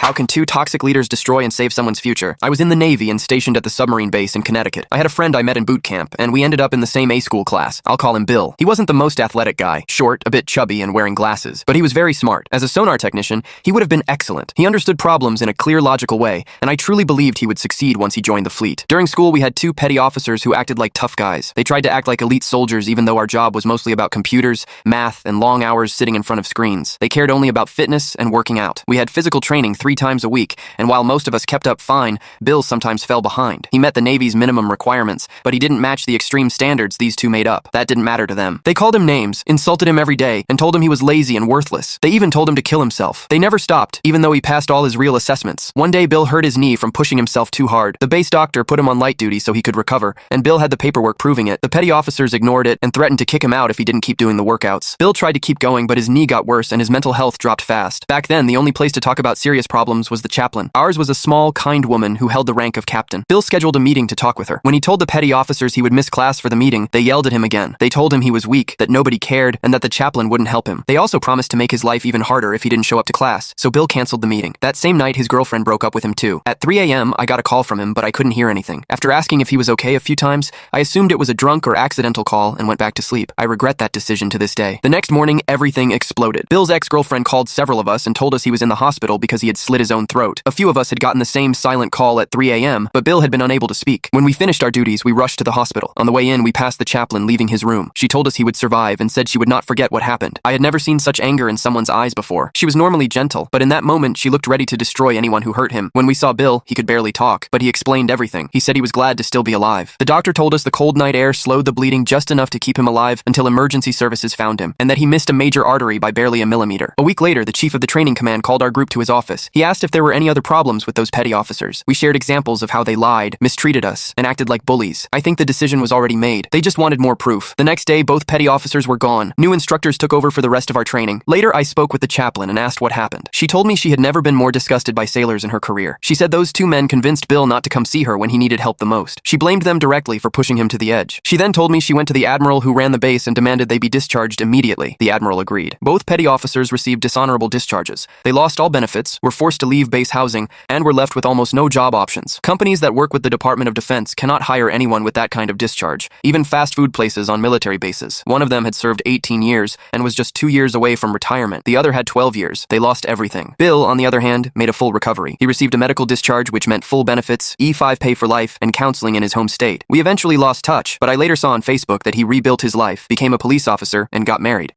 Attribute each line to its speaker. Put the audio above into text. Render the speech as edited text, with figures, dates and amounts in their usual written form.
Speaker 1: How can two toxic leaders destroy and save someone's future? I was in the Navy and stationed at the submarine base in Connecticut. I had a friend I met in boot camp, and we ended up in the same A-school class. I'll call him Bill. He wasn't the most athletic guy, short, a bit chubby, and wearing glasses, but he was very smart. As a sonar technician, he would have been excellent. He understood problems in a clear, logical way, and I truly believed he would succeed once he joined the fleet. During school, we had two petty officers who acted like tough guys. They tried to act like elite soldiers even though our job was mostly about computers, math, and long hours sitting in front of screens. They cared only about fitness and working out. We had physical training 3 times a week, and while most of us kept up fine, Bill sometimes fell behind. He met the Navy's minimum requirements, but he didn't match the extreme standards these two made up. That didn't matter to them. They called him names, insulted him every day, and told him he was lazy and worthless. They even told him to kill himself. They never stopped, even though he passed all his real assessments. One day, Bill hurt his knee from pushing himself too hard. The base doctor put him on light duty so he could recover, and Bill had the paperwork proving it. The petty officers ignored it and threatened to kick him out if he didn't keep doing the workouts. Bill tried to keep going, but his knee got worse and his mental health dropped fast. Back then, the only place to talk about serious problems was the chaplain. Ours was a small, kind woman who held the rank of captain. Bill scheduled a meeting to talk with her. When he told the petty officers he would miss class for the meeting, they yelled at him again. They told him he was weak, that nobody cared, and that the chaplain wouldn't help him. They also promised to make his life even harder if he didn't show up to class, so Bill canceled the meeting. That same night, his girlfriend broke up with him too. At 3 a.m., I got a call from him, but I couldn't hear anything. After asking if he was okay a few times, I assumed it was a drunk or accidental call and went back to sleep. I regret that decision to this day. The next morning, everything exploded. Bill's ex-girlfriend called several of us and told us he was in the hospital because he had slit his own throat. A few of us had gotten the same silent call at 3 a.m., but Bill had been unable to speak. When we finished our duties, we rushed to the hospital. On the way in, we passed the chaplain leaving his room. She told us he would survive and said she would not forget what happened. I had never seen such anger in someone's eyes before. She was normally gentle, but in that moment, she looked ready to destroy anyone who hurt him. When we saw Bill, he could barely talk, but he explained everything. He said he was glad to still be alive. The doctor told us the cold night air slowed the bleeding just enough to keep him alive until emergency services found him, and that he missed a major artery by barely a millimeter. A week later, the chief of the training command called our group to his office. He asked if there were any other problems with those petty officers. We shared examples of how they lied, mistreated us, and acted like bullies. I think the decision was already made. They just wanted more proof. The next day, both petty officers were gone. New instructors took over for the rest of our training. Later, I spoke with the chaplain and asked what happened. She told me she had never been more disgusted by sailors in her career. She said those two men convinced Bill not to come see her when he needed help the most. She blamed them directly for pushing him to the edge. She then told me she went to the admiral who ran the base and demanded they be discharged immediately. The admiral agreed. Both petty officers received dishonorable discharges. They lost all benefits, were forced to leave base housing, and were left with almost no job options. Companies that work with the Department of Defense cannot hire anyone with that kind of discharge, even fast food places on military bases. One of them had served 18 years and was just 2 years away from retirement. The other had 12 years. They lost everything. Bill, on the other hand, made a full recovery. He received a medical discharge which meant full benefits, E5 pay for life, and counseling in his home state. We eventually lost touch, but I later saw on Facebook that he rebuilt his life, became a police officer, and got married.